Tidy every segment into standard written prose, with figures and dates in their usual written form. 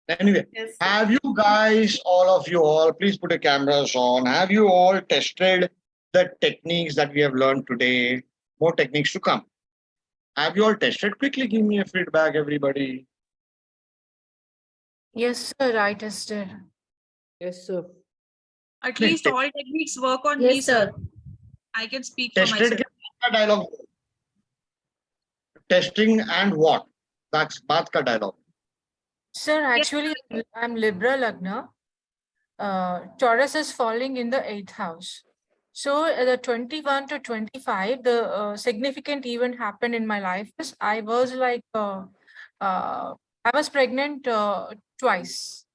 Anyway, Yes, sir. have you guys, all of you all, please put your cameras on. Have you all tested the techniques that we have learned today? More techniques to come. Have you all tested? Quickly give me a feedback, everybody. Yes, sir, I tested. Yes, sir. At least all techniques work on me, Yes, sir. sir. I can speak for Tested myself. ka dialogue. Testing and what? That's baat ka dialogue. Sir, actually, I'm Libra Lagna. Taurus is falling in the 8th house. So the 21 to 25, the significant event happened in my life is I was like, I was pregnant twice,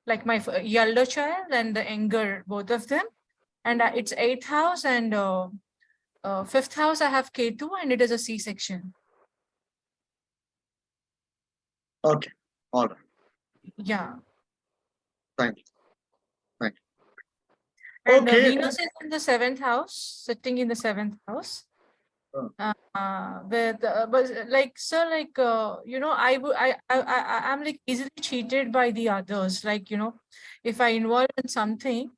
like my elder child and the younger, both of them. And it's 8th house and 5th house, I have Ketu and it is a C-section. Okay. All right. Yeah. Thank you. And Okay. Venus is in the 7th house, sitting in the 7th house. But like, sir, like, you know, I'm like easily cheated by the others. Like, you know, if I involve in something,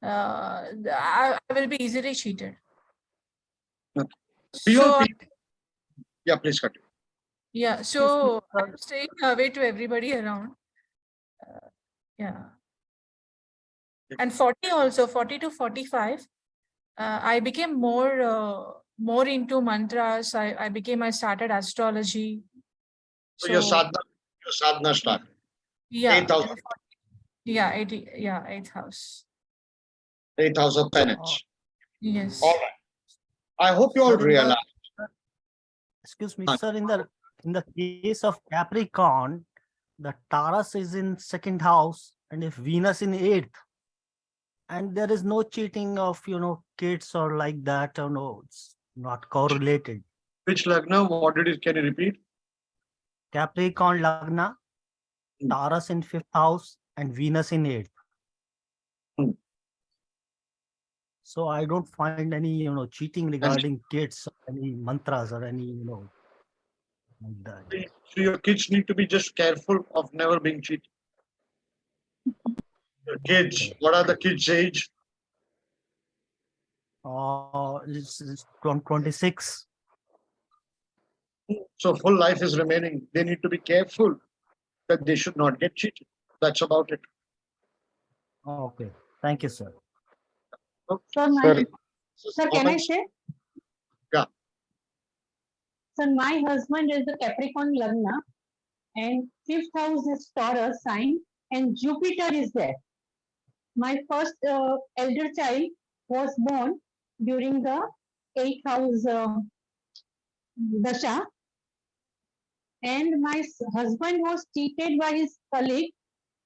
I will be easily cheated. Okay. We all So, feel- Yeah, please continue. yeah, so I'm staying away to everybody around. Yeah. And 40 also, 40 to 45, I became more into mantras. I started astrology. So your sadhana started. Yeah. 8,000. Yeah, 8th house. 8,000 penance. Yes. All right. I hope you all realize. Excuse me, sir, in the case of Capricorn, the Taurus is in 2nd house and if Venus in 8th, and there is no cheating of, you know, kids or like that, or no, it's not correlated. Which Lagna? What did it? Can you repeat? Capricorn Lagna, Taurus in 5th house and Venus in 8th. Hmm. So I don't find any, you know, cheating regarding kids, or any mantras or any, you know, like that. So your kids need to be just careful of never being cheated. Your kids, Okay. what are the kids' age? It's 26. So full life is remaining. They need to be careful that they should not get cheated. That's about it. Okay. Thank you, sir. Sir, can I say? Yeah. So my husband is the Capricorn Lagna and 5th house is Taurus sign and Jupiter is there. My first elder child was born during the 8th house dasha, and my husband was cheated by his colleague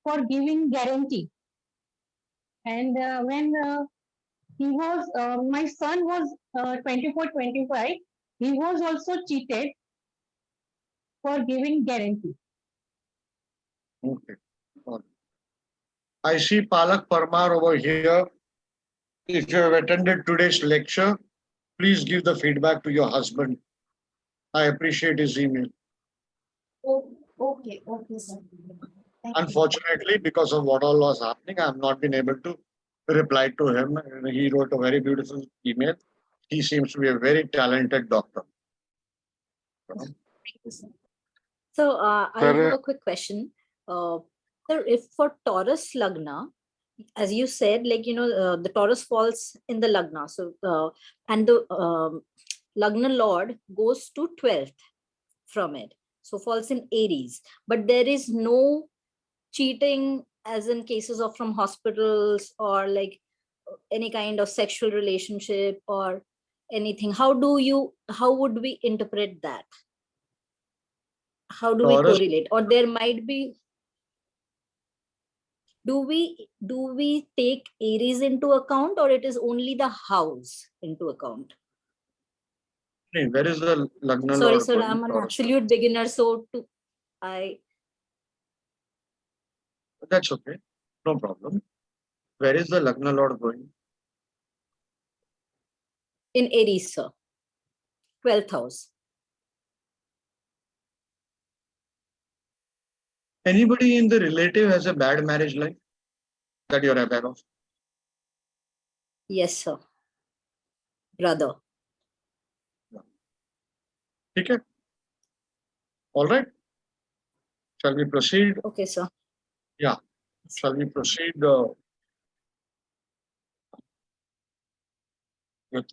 for giving guarantee. And when he was, my son was 24, 25, he was also cheated for giving guarantee. Okay. I see Palak Parmar over here. If you have attended today's lecture, please give the feedback to your husband. I appreciate his email. Okay, sir. Thank you. Unfortunately, because of what all was happening, I have not been able to reply to him. He wrote a very beautiful email. He seems to be a very talented doctor. Thank you, sir. So I have a quick question. Sir, if for Taurus Lagna, as you said, like, you know, the Taurus falls in the Lagna. So, and the Lagna Lord goes to 12th from it. So falls in Aries. But there is no cheating as in cases of from hospitals or like any kind of sexual relationship or anything. How would we interpret that? How do we Taurus- correlate? Or there might be, do we take Aries into account, or it is only the house into account? Where is the Lagna Sorry, Lord sir, going? I'm an Taurus. absolute beginner, so That's okay. No problem. Where is the Lagna Lord going? in Aries, sir. 12th house. Anybody in the relative has a bad marriage life that you're aware of? Yes, sir. Brother. Okay. All right. Shall we proceed? Okay, sir. Yeah. Shall we proceed with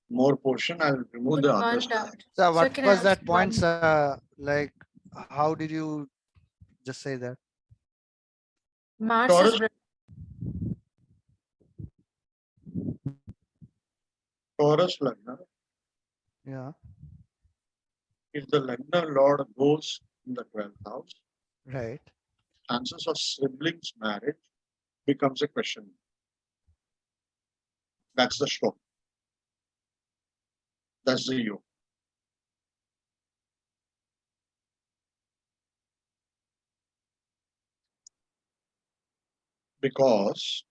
more portion? I'll remove the One others. doubt. So Sir, what can I was ask that point, one- sir? Like, how did you just say that? Mars Taurus? is re- Taurus Lagna. Yeah, If the Lagna Lord goes in the 12th house, right. chances of siblings' marriage becomes a question. That's the stroke. That's the yoke. Because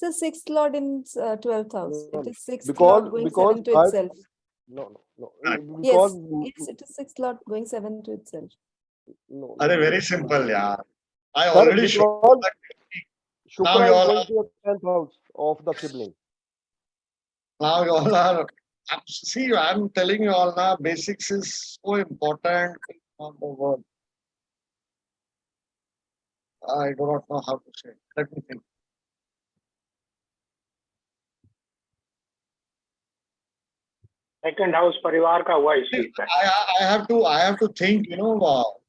So sixth lord in 12th house. No, It is sixth because lord going because seven to I itself. no Right. because Yes, it is sixth lord going seven to itself. no are very simple, yeah. I Sir, already showed because that. Now Shukra you is all going are, to the 10th house of the sibling. now you all are. See, I'm telling you all now, basics is so important. On the word. I do not know how to say. Let me think. Second house परिवार का हुआ इसी I have to think,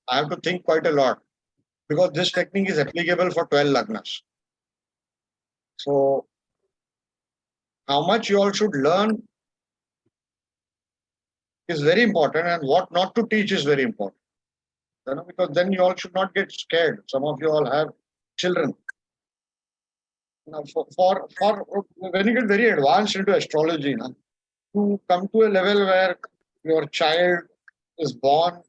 I have to think quite a lot because this technique is applicable for 12 lagnas. So, how much you all should learn is very important, and what not to teach is very important. Because then you all should not get scared. Some of you all have children. Now, for when you get very advanced into astrology, to come to a level where your child is born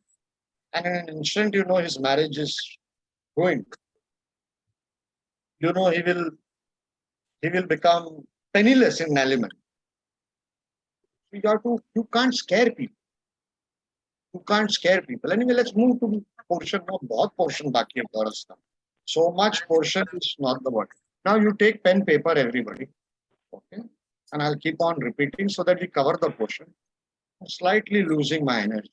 and in an instant his marriage is ruined. He will become penniless in element. You can't scare people. You can't scare people. Anyway, let's move to portion. No, बहुत portion बाकी है Taurus का. So much portion is not the word. Now you take pen, paper, everybody. Okay. And I'll keep on repeating so that we cover the portion. I'm slightly losing my energy.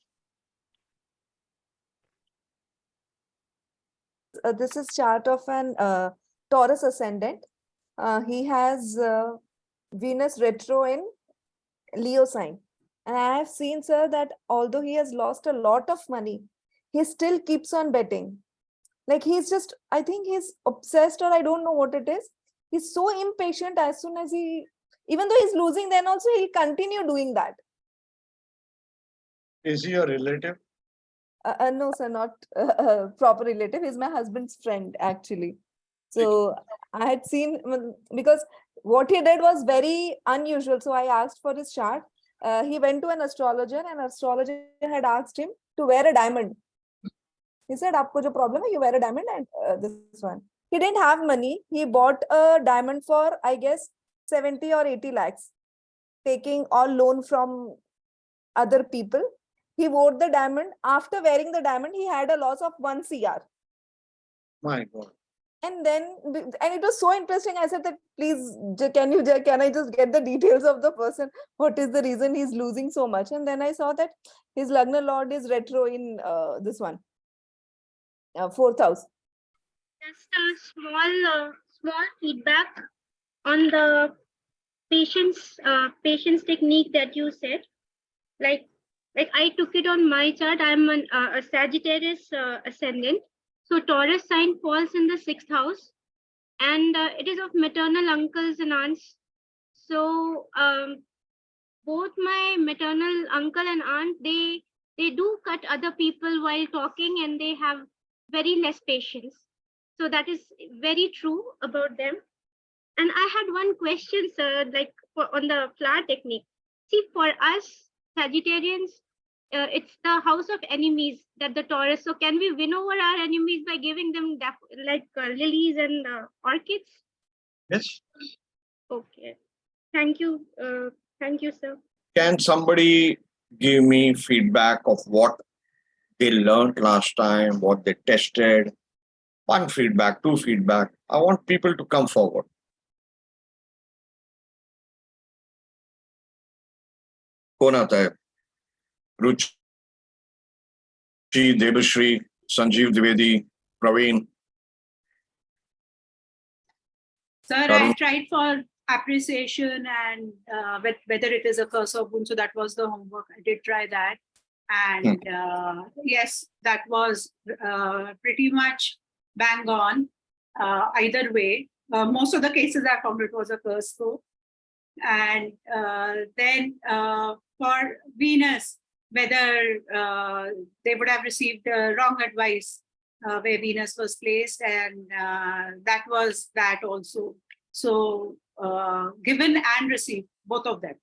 This is chart of an Taurus ascendant. He has Venus retro in Leo sign. And I have seen, sir, that although he has lost a lot of money, he still keeps on betting. Like I think he's obsessed, or I don't know what it is. He's so impatient. As soon as even though he's losing, then also he'll continue doing that. Is he a relative? No, sir, not a proper relative. He's my husband's friend, actually. So I had seen, because what he did was very unusual. So I asked for his chart. He went to an astrologer, and astrologer had asked him to wear a diamond. He said, "Aapko jo problem hai, you wear a diamond," and this one. He didn't have money. He bought a diamond for, I guess, 70 or 80 lakhs, taking all loan from other people. He wore the diamond. After wearing the diamond, he had a loss of 1 CR. My God. And it was so interesting. I said that, please, can I just get the details of the person? What is the reason he's losing so much? And then I saw that his Lagna Lord is retro in this one, 4th house. Just a small feedback on the patience technique that you said. Like I took it on my chart. I'm a Sagittarius ascendant. So Taurus sign falls in the 6th house, and it is of maternal uncles and aunts. So both my maternal uncle and aunt, they do cut other people while talking, and they have very less patience. So that is very true about them. And I had one question, sir, on the flower technique. See, for us Sagittarians, it's the house of enemies that the Taurus. So can we win over our enemies by giving them lilies and orchids? Yes. Okay. Thank you. Thank you, sir. Can somebody give me feedback of what they learned last time, what they tested. One feedback, two feedback. I want people to come forward. कौन आता है? रुचि, Devshri, Sanjeev Dwivedi, Praveen. Sir, I Tarun. tried for appreciation and whether it is a curse or boon. So that was the homework. I did try that. And yes, that was pretty much bang on either way. Most of the cases I found it was a curse though. And then for Venus, whether they would have received wrong advice where Venus was placed, and that was that also. So given and received, both of them,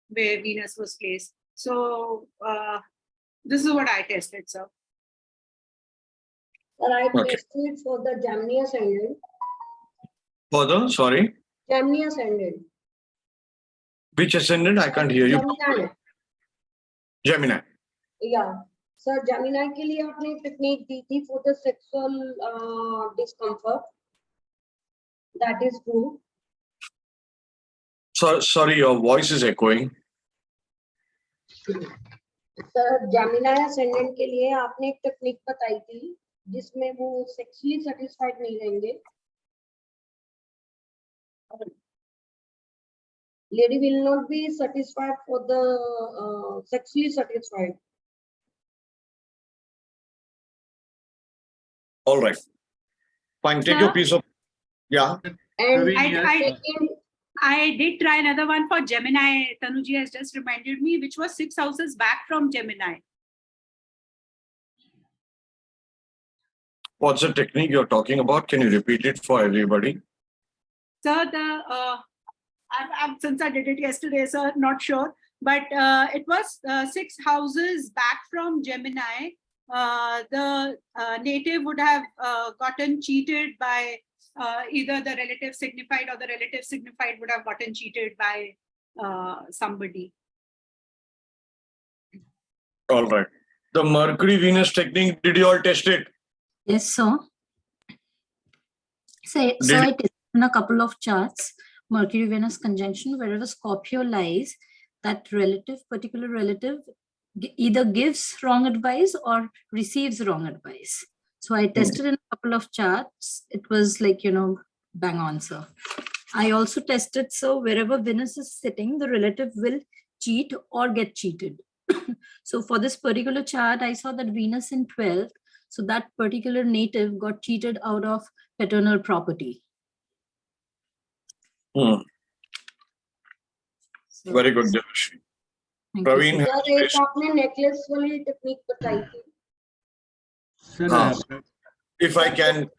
where Venus was placed. So this is what I tested, sir. Sir, I Okay. tested for the Gemini ascendant. Further, sorry. Gemini ascendant. Which ascendant? I can't hear you. Gemini. Gemini. Yeah. Sir, Gemini के लिए आपने technique दी थी for the sexual discomfort. That is true. Sorry, your voice is echoing. Sir, Gemini ascendant के लिए आपने एक technique बताई थी जिसमें वो sexually satisfied नहीं रहेंगे. Lady will not be satisfied for the sexually satisfied. All right. Fine. Take your Sir? piece of. Yeah. And I did try another one for Gemini. Tanuji has just reminded me, which was 6 houses back from Gemini. What's the technique you're talking about? Can you repeat it for everybody? Sir, since I did it yesterday, sir, not sure, but it was 6 houses back from Gemini. The native would have gotten cheated by either the relative signified, or the relative signified would have gotten cheated by somebody. All right. The Mercury Venus technique, did you all test it? Yes, sir. So I tested in a couple of charts, Mercury Venus conjunction, wherever Scorpio lies, that particular relative either gives wrong advice or receives wrong advice. So I tested in a couple of charts. It was like, bang on, sir. I also tested, so wherever Venus is sitting, the relative will cheat or get cheated. So for this particular chart, I saw that Venus in 12th, so that particular native got cheated out of paternal property. Very good, Jyotish. Thank Praveen. Sir एक आपने necklace वाली technique बताई थी. If I can,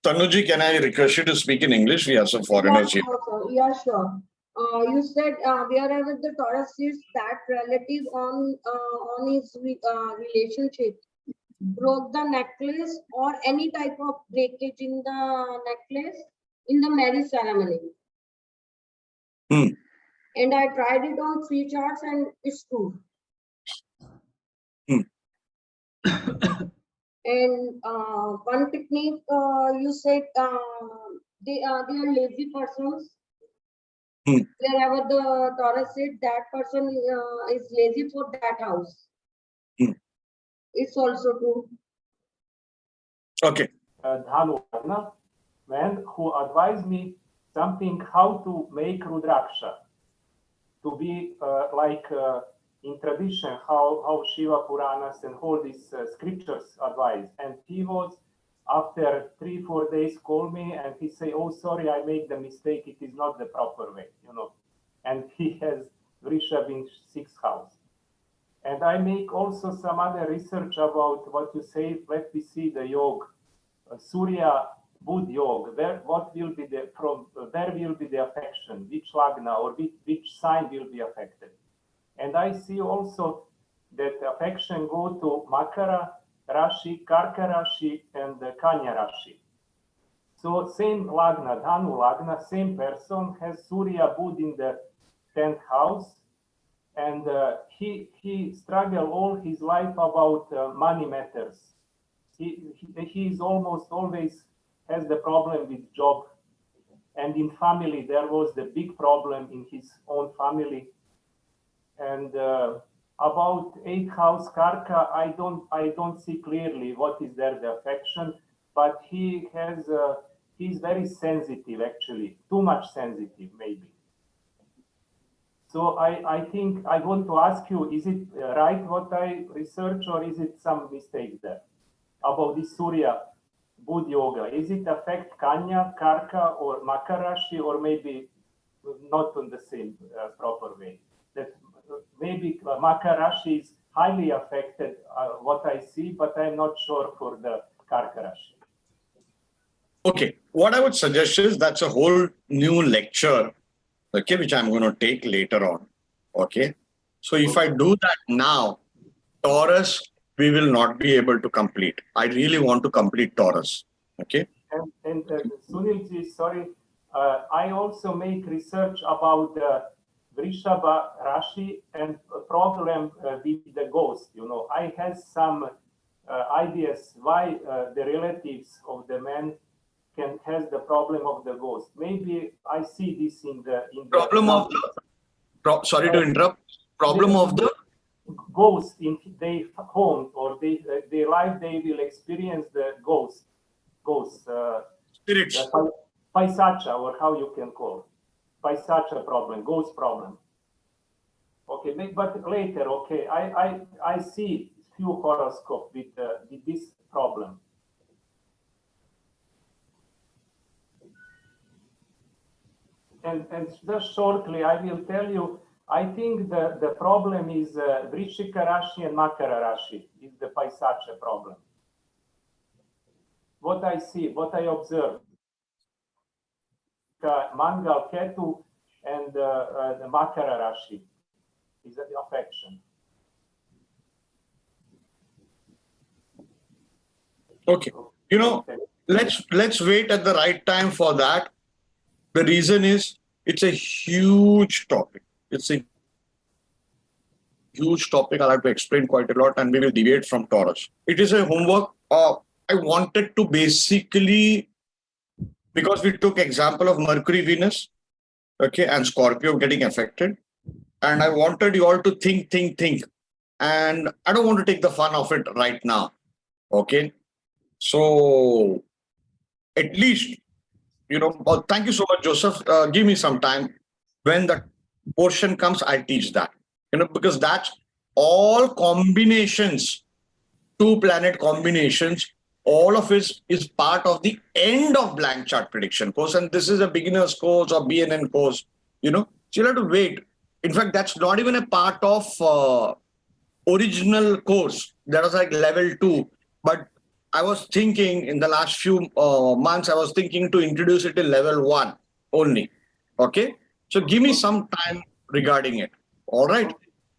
Tanuji, can I request you to speak in English? We have some foreigners here. Yeah, sure. You said wherever the Taurus is, that relative on his relationship broke the necklace or any type of breakage in the necklace in the marriage ceremony. And I tried it on 3 charts and it's true. And one technique you said they are lazy persons. Wherever the Taurus is, that person is lazy for that house. It's also true. Okay. Dhanu, man who advised me something how to make Rudraksha to be in tradition, how Shiva Puranas and all these scriptures advise. And he was, after 3-4 days, called me and he say, "Oh, sorry, I made the mistake. It is not the proper way, And he has Vrishabh in 6th house. And I make also some other research about what you say. Let me see the yoga, Surya Bud yoga. Where will be the affection? Which lagna or which sign will be affected? And I see also that affection go to Makara Rashi, Karka Rashi, and Kanya Rashi. So same Lagna, Dhanu Lagna, same person has Surya Bud in the 10th house, and he struggled all his life about money matters. He is almost always has the problem with job, and in family there was the big problem in his own family. And about 8th house Karka, I don't see clearly what is there the affection, but he has he's very sensitive, actually, too much sensitive maybe. So I think I want to ask you, is it right what I research, or is it some mistake there about this Surya Budh Yoga? Is it affect Kanya, Karka, or Makar Rashi, or maybe not in the same proper way? That maybe Makar Rashi is highly affected, what I see, but I'm not sure for the Karka Rashi. Okay, what I would suggest is that's a whole new lecture, okay, which I'm going to take later on. Okay, so if I do that now, Taurus, we will not be able to complete. I really want to complete Taurus. Okay. And Sunil ji, sorry, I also make research about the Vrishabha Rashi and problem with the ghost. You know, I had some ideas why the relatives of the man has the problem of the ghost. Maybe I see this in the problem of the sorry to interrupt. Problem of the ghost in their home or their life. They will experience the ghost spirits, Paisacha, or how you can call it, Paisacha problem, ghost problem. Okay, but later, okay, I see few horoscope with this problem. And just shortly, I will tell you, I think the problem is Vrishika Rashi and Makara Rashi is the Paisacha problem. What I see, what I observe, Mangal Ketu and the Makara Rashi is the affection. okay. You know, let's wait at the right time for that. The reason is it's a huge topic. It's a huge topic. I'll have to explain quite a lot, and we will deviate from Taurus. It is a homework. I wanted to basically, because we took example of Mercury, Venus, okay, and Scorpio getting affected, and I wanted you all to think, and I don't want to take the fun of it right now, okay? So at least, you know, thank you so much, Joseph. Give me some time. When the portion comes, I teach that, you know, because that's all combinations, 2 planet combinations, all of it is part of the end of blank chart prediction course. And this is a beginner's course or BNN course, you know, so you'll have to wait. In fact, that's not even a part of original course. That was like level 2. But I was thinking in the last few months, I was thinking to introduce it in level 1 only. Okay. So give me some time regarding it. All right.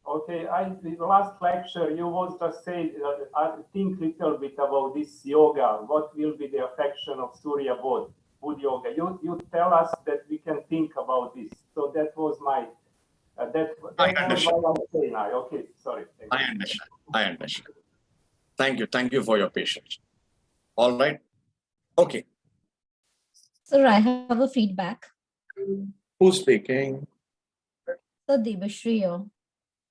Okay, the last lecture, you was just say, I think little bit about this yoga. What will be the affection of Surya Budh Yoga? You tell us that we can think about this. So that was my, that I understand. was what I'm saying now. Okay, sorry. I understand. Thank you for your patience. All right. Okay. Sir, I have a feedback. Who's speaking? Sir, Debashri here.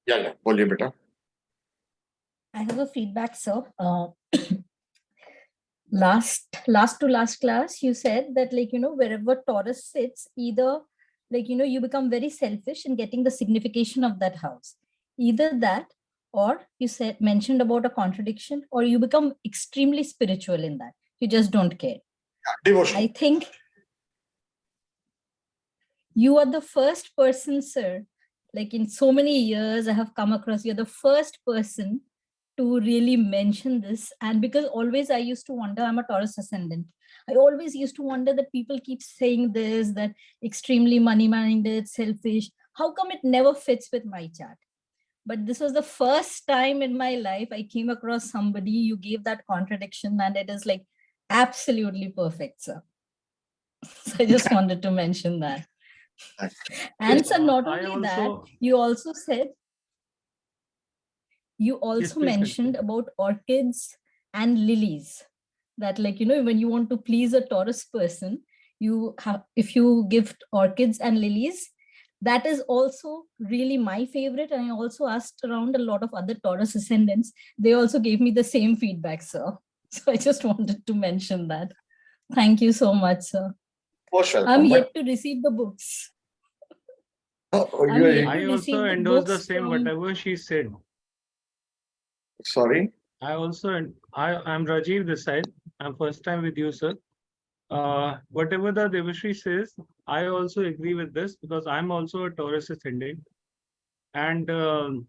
Yeah. Boliye beta. I have a feedback, sir. Last to last class, you said that, like, you know, wherever Taurus sits, either, like, you know, you become very selfish in getting the signification of that house. Either that, or you mentioned about a contradiction, or you become extremely spiritual in that. You just don't care. Devotion. I think you are the first person, sir, like in so many years I have come across, you're the first person to really mention this. And because always I used to wonder, I'm a Taurus ascendant. I always used to wonder that people keep saying this, that extremely money-minded, selfish. How come it never fits with my chart? But this was the first time in my life I came across somebody, you gave that contradiction, and it is like absolutely perfect, sir. So I just wanted to mention that. And so not only that, you also said you also mentioned about orchids and lilies. That, like, when you want to please a Taurus person, if you give orchids and lilies, that is also really my favorite. And I also asked around a lot of other Taurus ascendants. They also gave me the same feedback, sir. So I just wanted to mention that. Thank you so much, sir. Most welcome. I'm yet to receive the books. I'm yet to I receive also the endorse the books same from- whatever she said. Sorry? I'm Rajiv this side. I'm first time with you, sir. Whatever the Devashri says, I also agree with this because I'm also a Taurus ascendant. And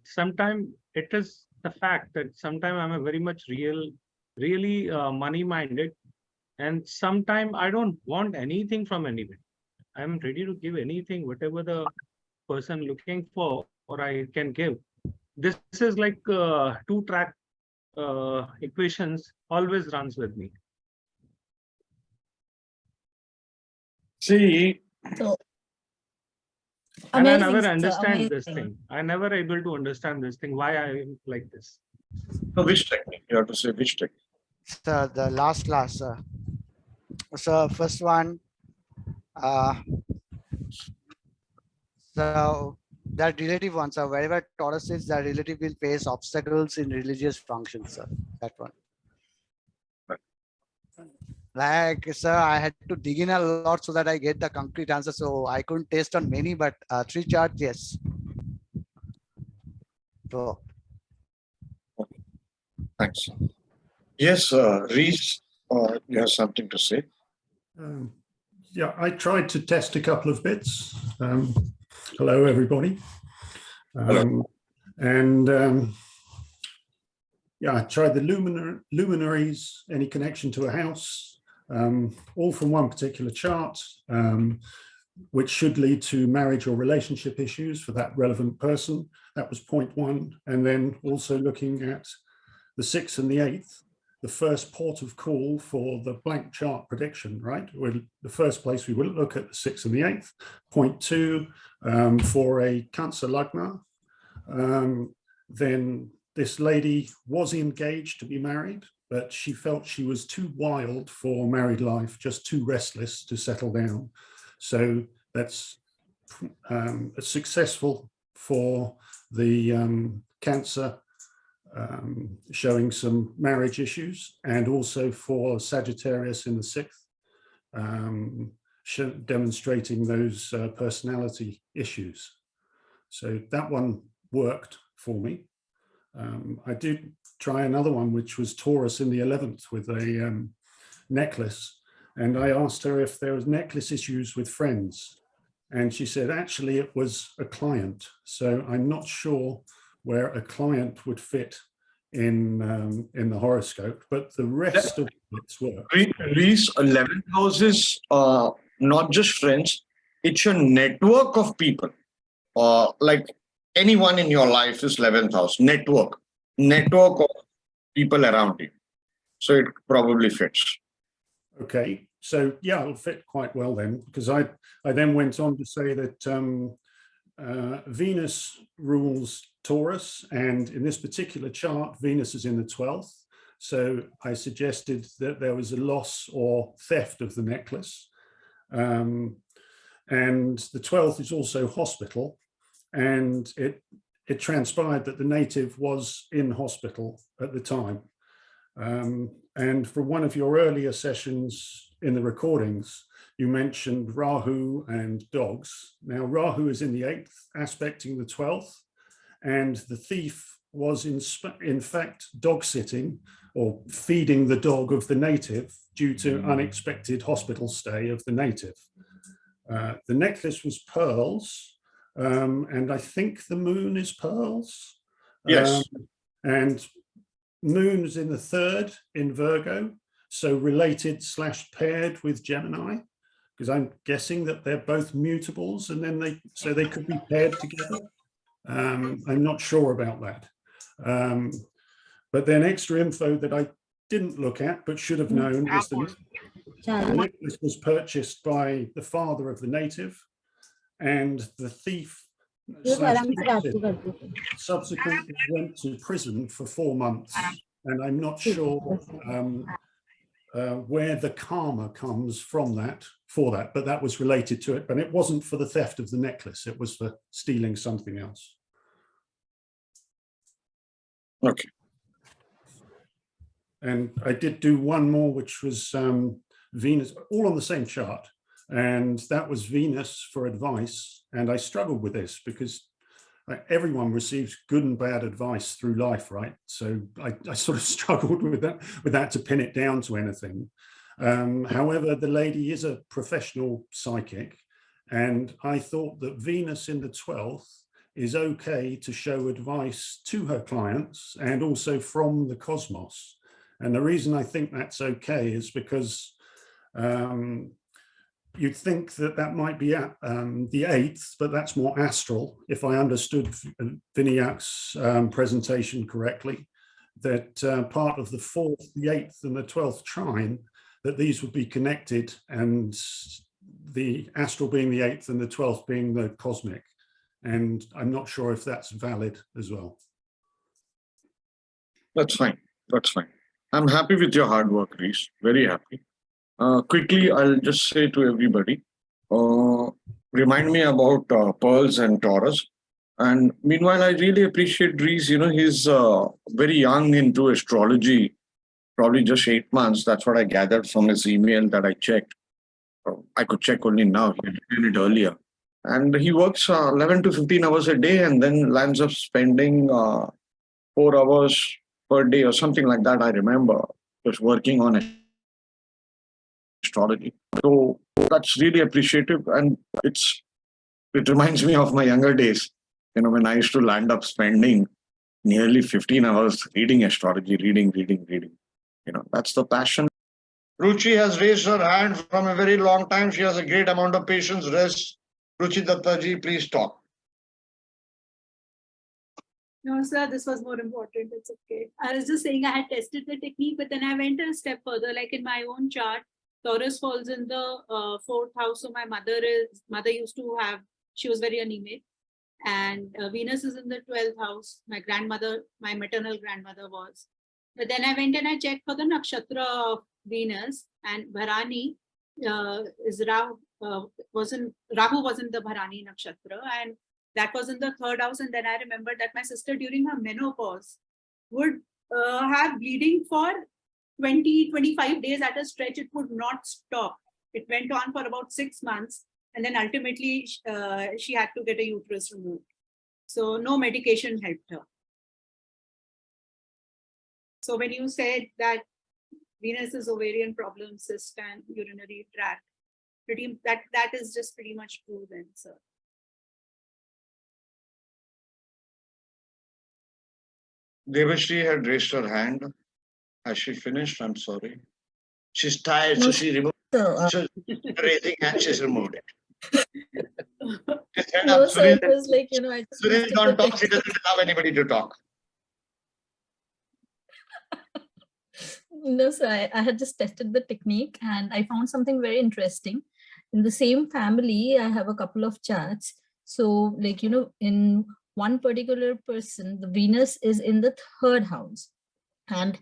sometimes it is the fact that sometimes I'm a very much really money minded. And sometimes I don't want anything from anyone. I'm ready to give anything, whatever the person looking for, or I can give. This is like two-track equations always runs with me. See, So, and I amazing, never sir, understand this amazing. thing. I never able to understand this thing, why I am like this. so which technique? You have to say which technique. So the last class, so first one, so that relative ones are wherever Taurus is, that relative will face obstacles in religious functions, sir. That one. Like, sir, I had to dig in a lot so that I get the concrete answer. So I couldn't test on many, but 3 charts, yes. So, Thanks. Yes, Reese, you have something to say? Yeah, I tried to test a couple of bits. Hello, everybody. Yeah, I tried the luminaries, any connection to a house, all from one particular chart, which should lead to marriage or relationship issues for that relevant person. That was point 1. And then also looking at the 6th and the 8th, the first port of call for the blank chart prediction, right? The first place we will look at the 6th and the 8th. Point 2, for a Cancer Lagna, then this lady was engaged to be married, but she felt she was too wild for married life, just too restless to settle down. So that's successful for the Cancer, showing some marriage issues, and also for Sagittarius in the 6th, demonstrating those personality issues. So that one worked for me. I did try another one, which was Taurus in the 11th with a necklace. And I asked her if there was necklace issues with friends. And she said, actually, it was a client. So I'm not sure where a client would fit in the horoscope, but the rest of its work. Reese, 11th house is not just friends, it's your network of people. Like anyone in your life is 11th house, network of people around you. So it probably fits. Okay, so yeah, it'll fit quite well then, because I then went on to say that Venus rules Taurus, and in this particular chart, Venus is in the 12th. So I suggested that there was a loss or theft of the necklace. And the 12th is also hospital, and it transpired that the native was in hospital at the time. And for one of your earlier sessions in the recordings, you mentioned Rahu and dogs. Now, Rahu is in the 8th, aspecting the 12th, and the thief was in fact dog sitting or feeding the dog of the native due to unexpected hospital stay of the native. The necklace was pearls, and I think the moon is pearls. Yes. And moon is in the 3rd in Virgo, so related / paired with Gemini, because I'm guessing that they're both mutables, and then they could be paired together. I'm not sure about that. But then extra info that I didn't look at but should have known is the necklace was purchased by the father of the native, and the thief subsequently went to prison for 4 months, and I'm not sure where the karma comes from that for that, but that was related to it. But it wasn't for the theft of the necklace; it was for stealing something else. Okay. And I did do one more, which was Venus, all on the same chart. And that was Venus for advice. And I struggled with this because everyone receives good and bad advice through life, right? So I sort of struggled with that to pin it down to anything. However, the lady is a professional psychic. And I thought that Venus in the 12th is okay to show advice to her clients and also from the cosmos. And the reason I think that's okay is because you'd think that that might be at the 8th, but that's more astral. If I understood Vinayak's presentation correctly, that part of the 4th, the 8th and the 12th trine, that these would be connected, and the astral being the 8th and the 12th being the cosmic. And I'm not sure if that's valid as well. That's fine. That's fine. I'm happy with your hard work, Reese. Very happy. Quickly, I'll just say to everybody, remind me about pearls and Taurus. And meanwhile, I really appreciate Reese. You know, he's very young into astrology, probably just 8 months. That's what I gathered from his email that I checked. I could check only now. He did it earlier. And he works 11 to 15 hours a day and then lands up spending 4 hours per day or something like that. I remember just working on astrology. So that's really appreciative. And it reminds me of my younger days, you know, when I used to land up spending nearly 15 hours reading astrology, reading. You know, that's the passion. Ruchi has raised her hand from a very long time. She has a great amount of patience. Rest. Ruchi Dattaji, please talk. No, sir, this was more important. It's okay. I was just saying I had tested the technique, but then I went a step further. Like in my own chart, Taurus falls in the 4th house. So my mother used to have, she was very anemic. And Venus is in the 12th house. My grandmother, my maternal grandmother was. But then I went and I checked for the nakshatra of Venus, and Bharani is Rahu wasn't the Bharani nakshatra, and that was in the 3rd house. And then I remembered that my sister during her menopause would have bleeding for 20-25 days at a stretch. It would not stop. It went on for about 6 months, and then ultimately she had to get a uterus removed. So no medication helped her. So when you said that Venus is ovarian problem, cyst and urinary tract, that is just pretty much true then, sir. Devashri had raised her hand. Has she finished? I'm sorry. She's tired, so she removed it. Raising hand, she's removed it. No, so it was like, you know, I just Sunil don't talk, she doesn't allow anybody to talk. No, so I had just tested the technique and I found something very interesting. In the same family, I have a couple of charts. So like, you know, in one particular person, the Venus is in the 3rd house and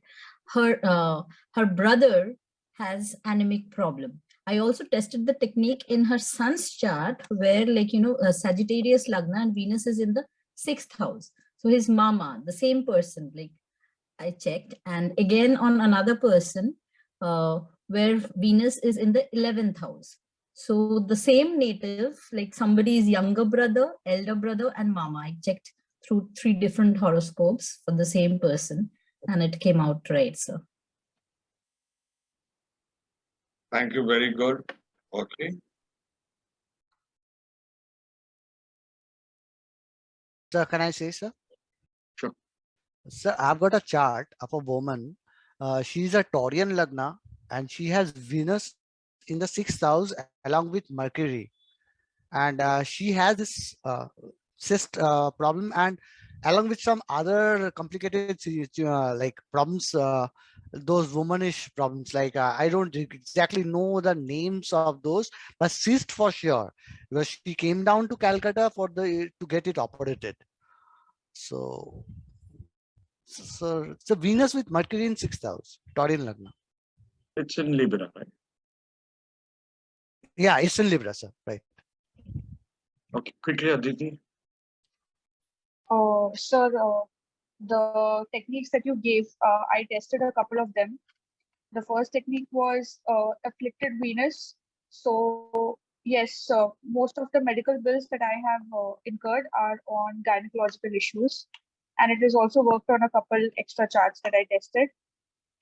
her brother has anemic problem. I also tested the technique in her son's chart where like, you know, Sagittarius Lagna and Venus is in the 6th house. So his mama, the same person, like I checked, and again on another person where Venus is in the 11th house. So the same native, like somebody's younger brother, elder brother, and mama. I checked through 3 different horoscopes for the same person, and it came out right, sir. Thank you. Very good. Okay. Sir, can I say, sir? Sure. Sir, I've got a chart of a woman. She's a Taurian Lagna and she has Venus in the 6th house along with Mercury. And she has this cyst problem and along with some other complicated like problems those womanish problems. Like I don't exactly know the names of those, but cyst for sure, because she came down to Calcutta to get it operated. So Venus with Mercury in 6th house, Taurian Lagna. It's in Libra, right? Yeah, it's in Libra, sir. Right. Okay, quickly, Aditi. Sir, the techniques that you gave, I tested a couple of them. The first technique was afflicted Venus. So yes, most of the medical bills that I have incurred are on gynecological issues. And it is also worked on a couple extra charts that I tested.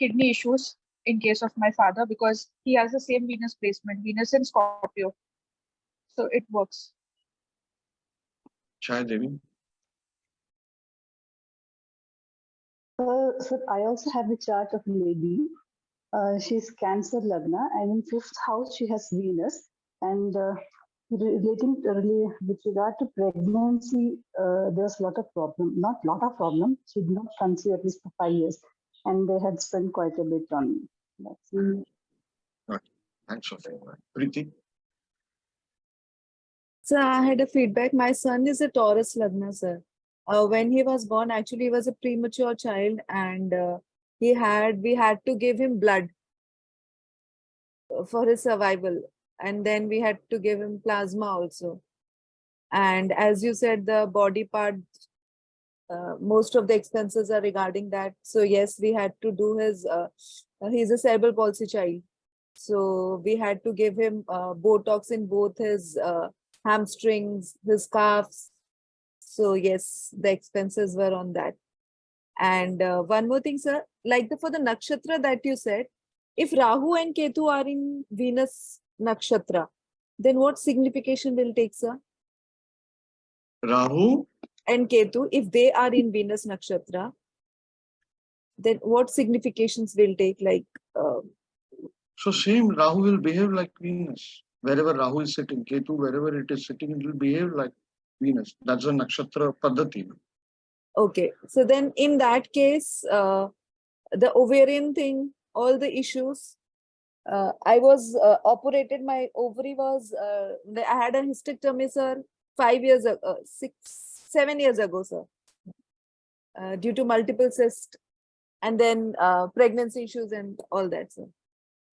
Kidney issues in case of my father, because he has the same Venus placement, Venus in Scorpio. So it works. Chai Devi. So I also have a chart of a lady. She's Cancer Lagna, and in 5th house she has Venus. And with regard to pregnancy, there's a lot of problem. Not lot of problem. She did not conceive at least for 5 years, and they had spent quite a bit on that. Okay. Thanks for saying that. Preeti. So I had a feedback. My son is a Taurus Lagna, sir. When he was born, actually, he was a premature child, and we had to give him blood for his survival, and then we had to give him plasma also. And as you said, the body part, most of the expenses are regarding that. So yes, we had to do his. He's a cerebral palsy child, so we had to give him Botox in both his hamstrings, his calves. So yes, the expenses were on that. And one more thing, sir, like for the nakshatra that you said, if Rahu and Ketu are in Venus nakshatra, then what signification will take, sir? Rahu and Ketu, if they are in Venus nakshatra, then what significations will take? Like so same, Rahu will behave like Venus. Wherever Rahu is sitting, Ketu, wherever it is sitting, it will behave like Venus. That's a nakshatra paddhati. Okay, so then in that case, the ovarian thing, all the issues, I was operated, my ovary was, I had a hysterectomy, sir, 5 years ago, 7 years ago, sir, due to multiple cysts, and then pregnancy issues and all that, sir.